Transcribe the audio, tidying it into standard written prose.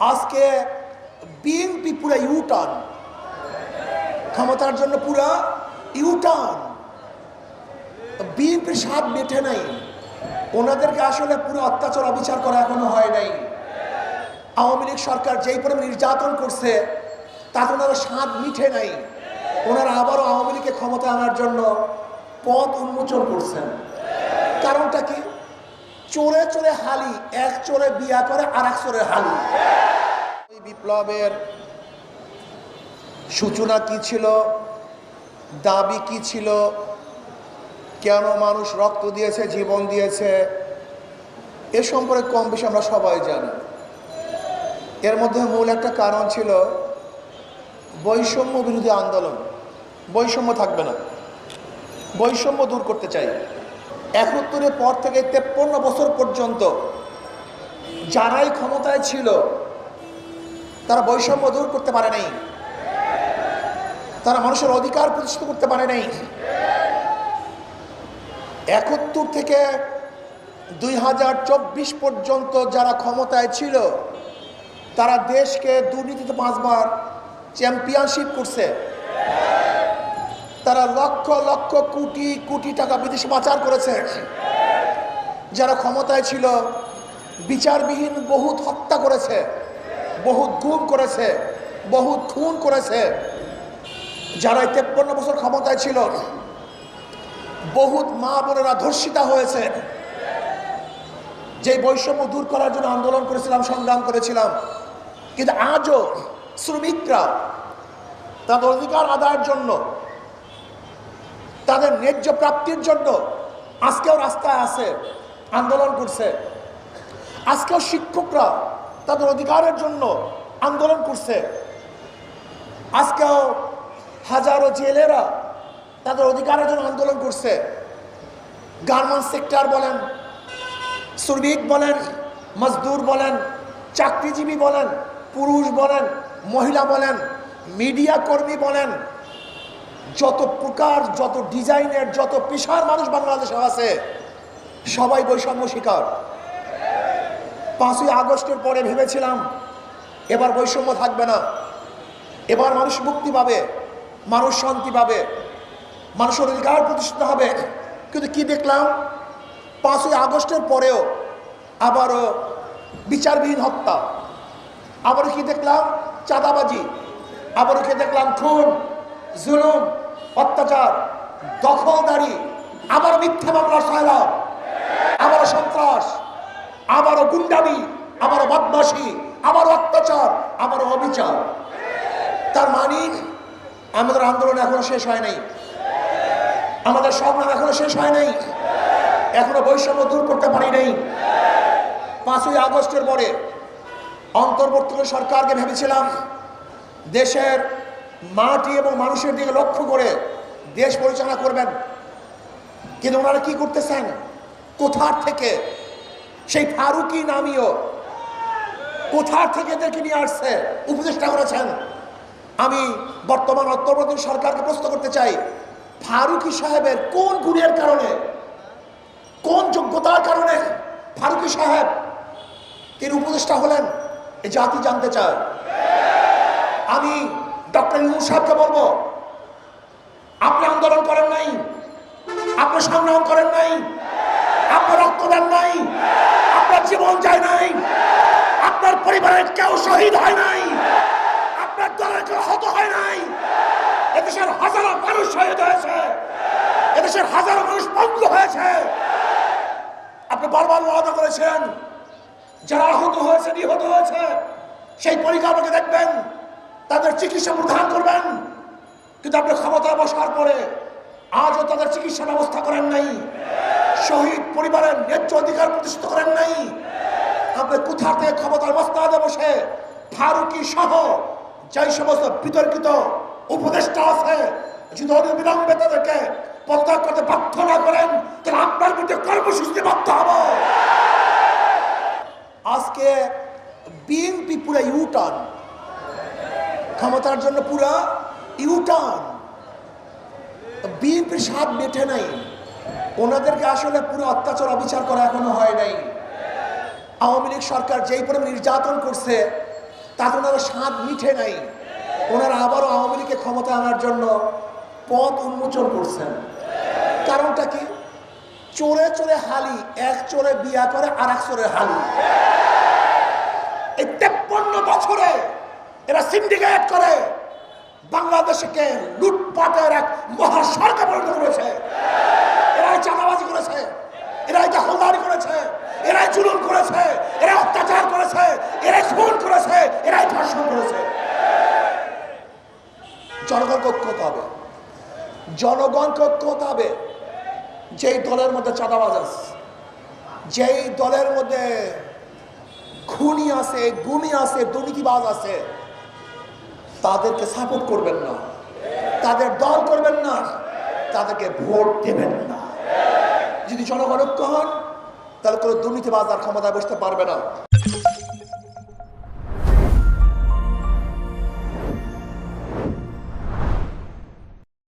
আজকে বিএনপি পুরো ইউটার্ন, ক্ষমতার জন্য পুরো ইউটার্ন। বিএনপির স্বাদ মেটে নাই, ওনাদেরকে আসলে পুরো অত্যাচার অবিচার করা এখনো হয় নাই। আওয়ামী লীগ সরকার যেই পরিমাণ নির্যাতন করছে তাতে ওনারা স্বাদ মিঠে নাই। ওনারা আবারও আওয়ামী লীগকে ক্ষমতা আনার জন্য পথ উন্মোচন করছেন। কারণটা কি? চোরে চোরে হালি, এক চোরে বিয়া করে আর এক চোরে হালি। ওই বিপ্লবের সূচনা কি ছিল, দাবি কি ছিল, কেন মানুষ রক্ত দিয়েছে, জীবন দিয়েছে, এ সম্পর্কে কম বেশি আমরা সবাই জানি। এর মধ্যে মূল একটা কারণ ছিল বৈষম্য বিরোধী আন্দোলন। বৈষম্য থাকবে না, বৈষম্য দূর করতে চাই। ৭১-এর পর থেকে ৫৩ বছর পর্যন্ত যারাই ক্ষমতায় ছিল তারা বৈষম্য দূর করতে পারে নাই, তারা মানুষের অধিকার প্রতিষ্ঠিত করতে পারে নাই। ৭১ থেকে ২০২৪ পর্যন্ত যারা ক্ষমতায় ছিল তারা দেশকে দুর্নীতিতে ৫ বার চ্যাম্পিয়নশিপ করছে। তারা লক্ষ লক্ষ কোটি কোটি টাকা বিদেশে পাচার করেছে। যারা ক্ষমতায় ছিল বিচারবিহীন বহুত হত্যা করেছে, বহুত গুম করেছে, বহুত খুন করেছে। যারা ৫৩ বছর ক্ষমতায় ছিল বহুত মা বোনেরা ধর্ষিতা হয়েছে। যে বৈষম্য দূর করার জন্য আন্দোলন করেছিলাম, সংগ্রাম করেছিলাম, কিন্তু আজও শ্রমিকরা তাদের অধিকার আদায়ের জন্য, তাদের ন্যায্য প্রাপ্তির জন্য আজকেও রাস্তায় আছে, আন্দোলন করছে। আজকেও শিক্ষকরা তাদের অধিকারের জন্য আন্দোলন করছে। আজকেও হাজারো জেলেরা তাদের অধিকারের জন্য আন্দোলন করছে। গার্মেন্টস সেক্টর বলেন, শ্রমিক বলেন, মজদুর বলেন, চাকরিজীবী বলেন, পুরুষ বলেন, মহিলা বলেন, মিডিয়া কর্মী বলেন, যত প্রকার, যত ডিজাইনের, যত পেশার মানুষ বাংলাদেশে আছে সবাই বৈষম্য শিকার। ৫ই আগস্টের পরে ভেবেছিলাম এবার বৈষম্য থাকবে না, এবার মানুষ মুক্তি পাবে, মানুষ শান্তি পাবে, মানুষের অধিকার প্রতিষ্ঠিত হবে। কিন্তু কি দেখলাম? ৫ই আগস্টের পরেও আবারও বিচারবিহীন হত্যা, আবারও কি দেখলাম? চাঁদাবাজি, আবারও কি দেখলাম? খুন, জুলুম, অত্যাচার, দখলদারি, আবার মিথ্যা মামলার সয়লাব, আবারও সন্ত্রাস, আবারও গুন্ডামি, আবারও বদমাশি, আবারও অত্যাচার, আবারও অবিচার। তার মানে আমাদের আন্দোলন এখনো শেষ হয় নাই, আমাদের সংগ্রাম এখনো শেষ হয় নাই, এখনো বৈষম্য দূর করতে পারি নাই। ৫ই আগস্টের পরে অন্তর্বর্তীকালীন সরকারকে ভেবেছিলাম দেশের মাটি এবং মানুষের দিকে লক্ষ্য করে দেশ পরিচালনা করবেন, কিন্তু ওনারা কি করতেছেন? কোথার থেকে সেই ফারুকি নামীয় কোথার থেকে এদেরকে নিয়ে আসছে, উপদেষ্টা করেছেন। আমি বর্তমান অন্তর্বর্তীকালীন সরকারকে প্রশ্ন করতে চাই, ফারুকি সাহেবের কোন গুণের কারণে, কোন যোগ্যতার কারণে ফারুকি সাহেব তিনি উপদেষ্টা হলেন? এই জাতি জানতে চায়। আমি ডক্টর ইউনূস সাহেবকে বলবো, আপনি আন্দোলন করেন নাই, আপনি সংগ্রাম করেন নাই, আপনার রক্ত দেন নাই, আপনার জীবন যায় নাই, আপনার পরিবারের কেউ শহীদ হয় নাই, আপনার দলের কেউ হত হয় নাই। এদেশের হাজারো মানুষ শহীদ হয়েছে, এদেশের হাজারো মানুষ পঙ্গু হয়েছে। আপনি বারবার ওয়াদা করেছেন যারা আহত হয়েছে, নিহত হয়েছে, সেই পরিকাঠামোকে দেখবেন, তাদের চিকিৎসা প্রদান করবেন। কিন্তু আপনি ক্ষমতায় বসার পরে আজও তাদের চিকিৎসা ব্যবস্থা করেন নাই, শহীদ পরিবারের ন্যায্য অধিকার প্রতিষ্ঠিত করেন নাই। আপনি কোথা থেকে ক্ষমতার মসনদে বসে ফারুকি সহ যেই সমস্ত বিতর্কিত উপদেষ্টা আছে, যদি অবিলম্বে তাদেরকে পদত্যাগ করতে বাধ্য না করেন তাহলে আপনার বিরুদ্ধে কর্মসূচিতে বাধ্য হব। আজকে বিএনপি পুরো ইউটার্ন, ক্ষমতার জন্য পুরো ইউটার্ন। বিএনপির স্বাদ মেটে নাই, ওনাদেরকে আসলে পুরো অত্যাচার অবিচার করা এখনো হয় নাই। আওয়ামী লীগ সরকার যেই পরিমাণ নির্যাতন করছে তাতে ওনারা স্বাদ মিঠে নাই। ওনারা আবারও আওয়ামী লীগকে ক্ষমতা আনার জন্য পথ উন্মোচন করছেন। কারণটা কি? চোরে চোরে হালি, এক চোরে বিয়া করে আর এক চোরে হালি। এই 53 বছরে এরা সিন্ডিকেট করে বাংলাদেশকে লুটপাটের এক মহাসড়কে পরিণত করেছে। এরাই চাঁদাবাজি করেছে, এরাই দখলদারি করেছে, এরাই জুলুম করেছে, এরা অত্যাচার করেছে, এরাই খুন করেছে, এরাই ধর্ষণ করেছে। জনগণকে ঐক্য হতে হবে, জনগণকে ঐক্য হতে হবে। যেই দলের মধ্যে চাঁদাবাজ আছে, যেই দলের মধ্যে খুনি আছে, গুণী আছে, দুর্নীতিবাজ আছে, তাদেরকে সাপোর্ট করবেন না, তাদের দল করবেন না, তাদেরকে ভোট দেবেন না। যদি জনগণ ঐক্য হন, তাহলে কোনো দুর্নীতিবাজ আর ক্ষমতায় বসতে পারবে না।